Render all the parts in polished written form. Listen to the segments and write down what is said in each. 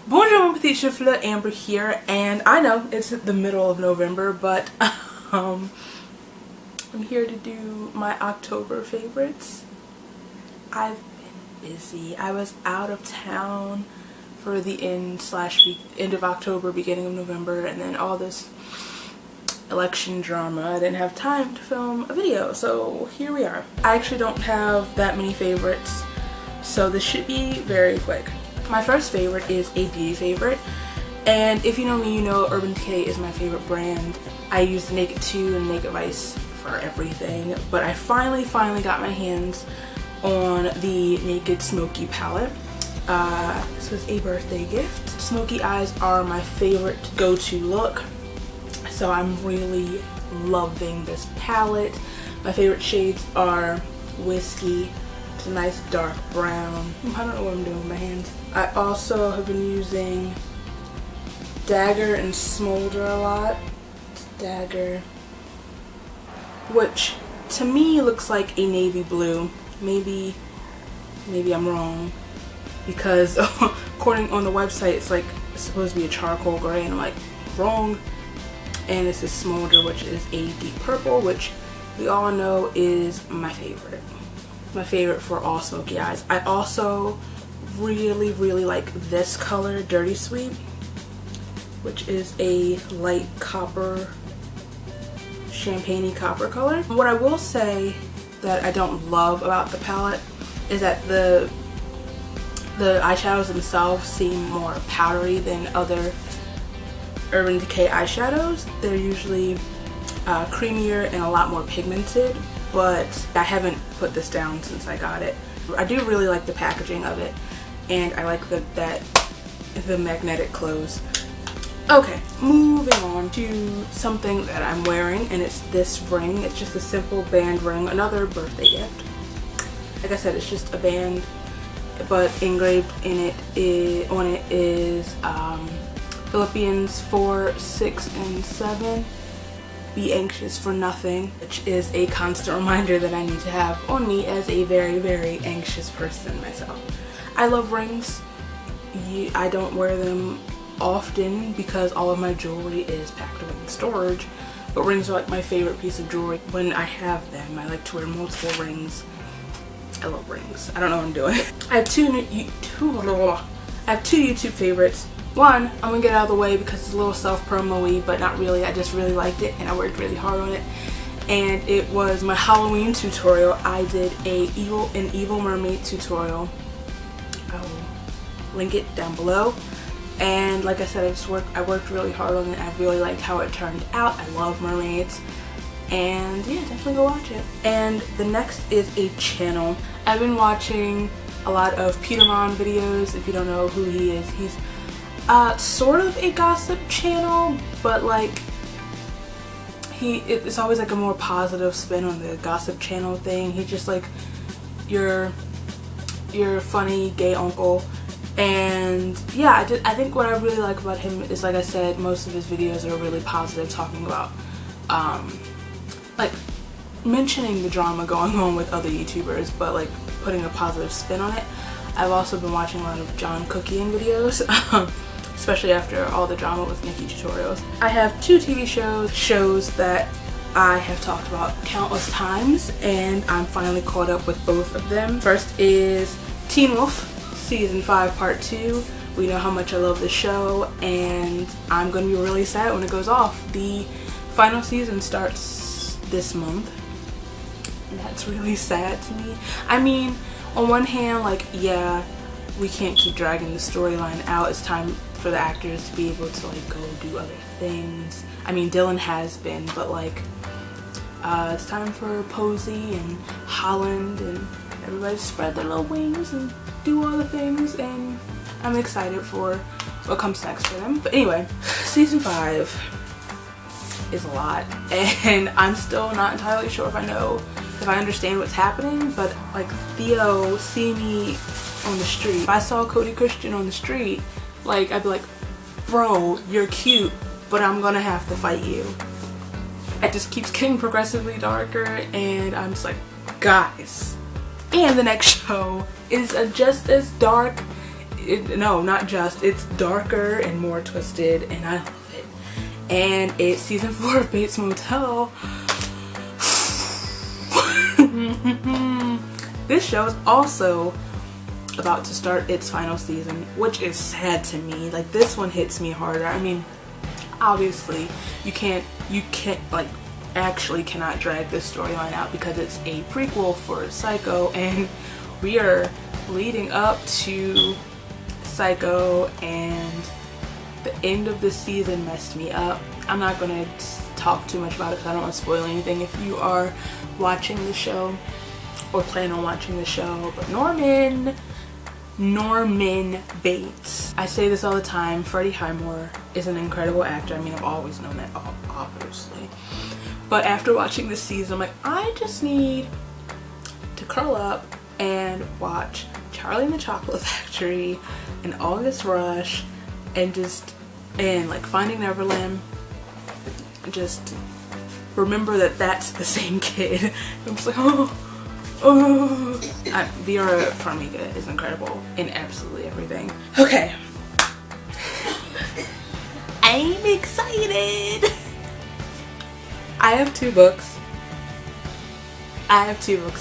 Bonjour, mon petit chauffeur, Amber here, and I know it's the middle of November, but I'm here to do my October favorites. I've been busy. I was out of town for the end of October, beginning of November, and then all this election drama. I didn't have time to film a video, so here we are. I actually don't have that many favorites, so this should be very quick. My first favorite is a beauty favorite, and if you know me, you know Urban Decay is my favorite brand. I use the Naked 2 and Naked Vice for everything, but I finally got my hands on the Naked Smoky palette. This was a birthday gift. Smoky eyes are my favorite go-to look, so I'm really loving this palette. My favorite shades are Whiskey, it's a nice dark brown. I don't know what I'm doing with my hands. I also have been using Dagger and Smolder a lot. Dagger, which to me looks like a navy blue. Maybe I'm wrong, because according on the website it's supposed to be a charcoal gray, and I'm like, wrong. And this is Smolder, which is a deep purple, which we all know is my favorite. My favorite for all smoky eyes. I also really like this color, Dirty Sweet, which is a light copper, champagne-y copper color. What I will say that I don't love about the palette is that the eyeshadows themselves seem more powdery than other Urban Decay eyeshadows. They're usually creamier and a lot more pigmented, but I haven't put this down since I got it. I do really like the packaging of it, and I like the magnetic close. Okay, moving on to something that I'm wearing, and it's this ring. It's just a simple band ring, another birthday gift. Like I said, it's just a band, but engraved on it is Philippians 4, 6, and 7. Be anxious for nothing, which is a constant reminder that I need to have on me as a very anxious person myself. I love rings. I don't wear them often because all of my jewelry is packed away in storage, but rings are like my favorite piece of jewelry. When I have them, I like to wear multiple rings. I love rings. I don't know what I'm doing. I have two YouTube favorites. One, I'm gonna get out of the way because it's a little self-promo-y, but not really. I just really liked it and I worked really hard on it. And it was my Halloween tutorial. I did an evil mermaid tutorial. I will link it down below. And like I said, I worked really hard on it. I really liked how it turned out. I love mermaids. And yeah, definitely go watch it. And the next is a channel. I've been watching a lot of Peter Mon videos. If you don't know who he is, he's sort of a gossip channel, but like it's always like a more positive spin on the gossip channel thing. He's just like your funny gay uncle. And yeah, I think what I really like about him is, like I said, most of his videos are really positive, talking about like mentioning the drama going on with other YouTubers, but like putting a positive spin on it. I've also been watching a lot of John cooking videos, especially after all the drama with Nikki tutorials. I have two TV shows that I have talked about countless times, and I'm finally caught up with both of them. First is Teen Wolf Season 5 Part 2. We know how much I love the show, and I'm going to be really sad when it goes off. The final season starts this month, and that's really sad to me. I mean, on one hand, like, yeah, we can't keep dragging the storyline out. It's time for the actors to be able to like go do other things. I mean, Dylan has been, but like it's time for Posey and Holland and everybody to spread their little wings and do all the things, and I'm excited for what comes next for them. But anyway, season 5 is a lot, and I'm still not entirely sure if I understand what's happening. But like, Theo see me on the street. If I saw Cody Christian on the street, like, I'd be like, bro, you're cute, but I'm gonna have to fight you. It just keeps getting progressively darker, and I'm just like, guys. And the next show is just as dark. no, not just, it's darker and more twisted, and I love it. And it's season 4 of Bates Motel. This show is also about to start its final season, which is sad to me. Like, this one hits me harder. I mean, obviously you can't like actually cannot drag this storyline out because it's a prequel for Psycho, and we are leading up to Psycho, and the end of the season messed me up. I'm not gonna talk too much about it because I don't want to spoil anything if you are watching the show or plan on watching the show. But Norman Bates. I say this all the time, Freddie Highmore is an incredible actor. I mean, I've always known that, obviously. But after watching this season, I'm like, I just need to curl up and watch Charlie and the Chocolate Factory and August Rush and like Finding Neverland. Just remember that that's the same kid. I'm just like, oh. Vera Farmiga is incredible in absolutely everything. Okay. I'm excited. I have two books.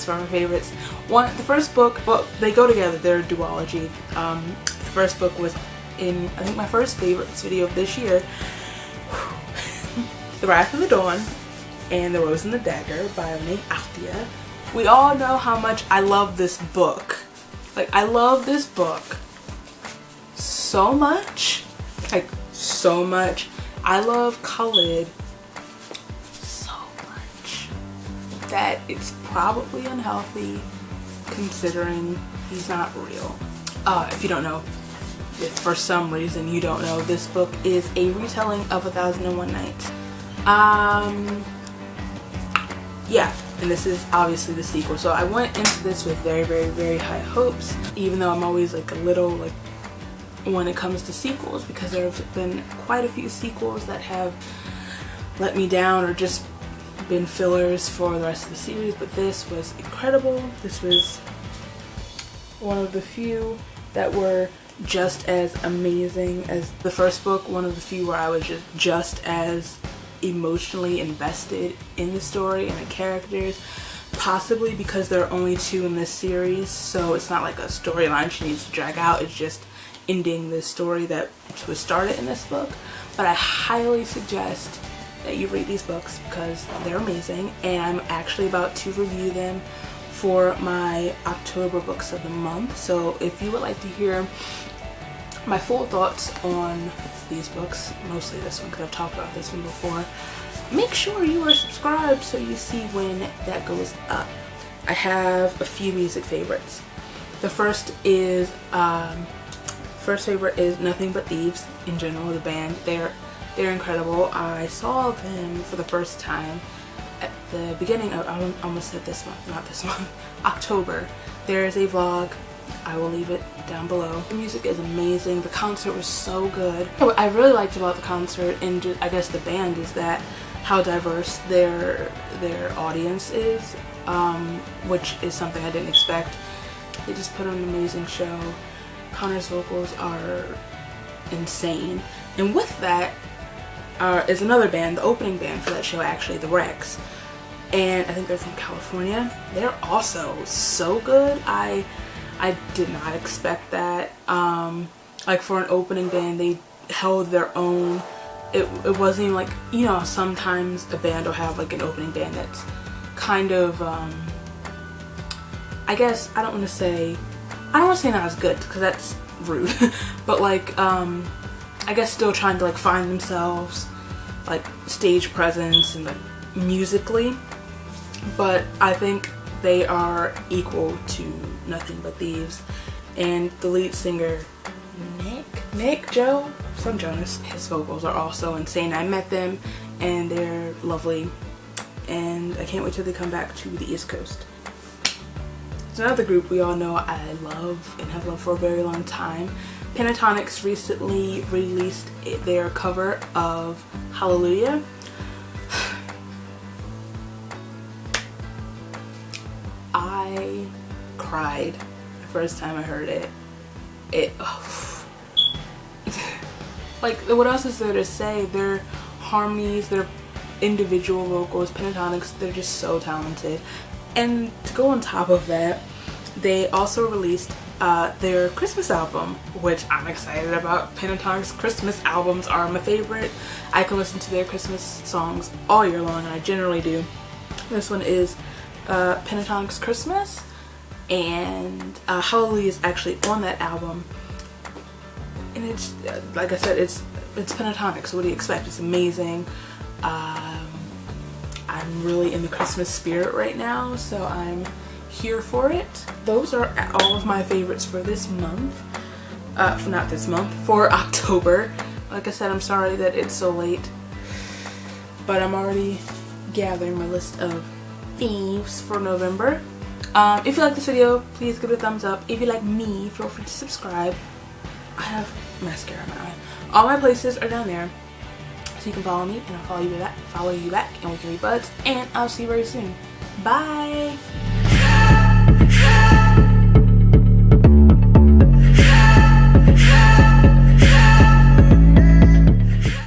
For my favorites. The first book, well, they go together, they're a duology. The first book was in, I think, my first favorites video of this year. The Wrath of the Dawn and The Rose and the Dagger by Nate Althea. We all know how much I love this book. Like, I love this book so much. Like, so much. I love Khalid so much that it's probably unhealthy considering he's not real. If you don't know, if for some reason you don't know, this book is a retelling of 1001 Nights. Yeah, and this is obviously the sequel. So I went into this with very, very, very high hopes, even though I'm always like a little like when it comes to sequels, because there have been quite a few sequels that have let me down or just been fillers for the rest of the series. But this was incredible. This was one of the few that were just as amazing as the first book, one of the few where I was just as emotionally invested in the story and the characters, possibly because there are only 2 in this series, so it's not like a storyline she needs to drag out. It's just ending this story that was started in this book. But I highly suggest that you read these books because they're amazing, and I'm actually about to review them for my October books of the month. So if you would like to hear my full thoughts on these books, mostly this one because I've talked about this one before, make sure you are subscribed so you see when that goes up. I have a few music favorites. The first favorite is Nothing But Thieves. In general, the band, they're incredible. I saw them for the first time at the beginning of, I almost said this month, not this month, October. There is a vlog. I will leave it down below. The music is amazing. The concert was so good. What I really liked about the concert and just, I guess the band, is that how diverse their audience is, which is something I didn't expect. They just put on an amazing show. Connor's vocals are insane. And with that is another band, the opening band for that show, actually, the Rex. And I think they're from California. They're also so good. I did not expect that. Like, for an opening band, they held their own. It wasn't even like, you know, sometimes a band will have like an opening band that's kind of, I guess, I don't want to say not as good because that's rude, but like, I guess still trying to like find themselves, like stage presence and like musically. But I think they are equal to Nothing But Thieves. And the lead singer, Nick Joe, some Jonas, his vocals are also insane. I met them and they're lovely, and I can't wait till they come back to the East Coast. It's another group we all know I love and have loved for a very long time. Pentatonics recently released their cover of Hallelujah. I cried the first time I heard it. it like, what else is there to say? Their harmonies, their individual vocals, Pentatonics, they're just so talented. And to go on top of that, they also released their Christmas album, which I'm excited about. Pentatonics Christmas albums are my favorite. I can listen to their Christmas songs all year long, and I generally do. This one is Pentatonics Christmas, and Hallelujah is actually on that album. And it's, like I said, it's Pentatonics, so what do you expect? It's amazing. I'm really in the Christmas spirit right now, so I'm here for it. Those are all of my favorites for this month. Not this month, for October. Like I said, I'm sorry that it's so late, but I'm already gathering my list of faves for November. If you like this video, please give it a thumbs up. If you like me, feel free to subscribe. I have mascara in my eye. All my places are down there, so you can follow me, and I'll follow you back, and we can be buds. And I'll see you very soon. Bye.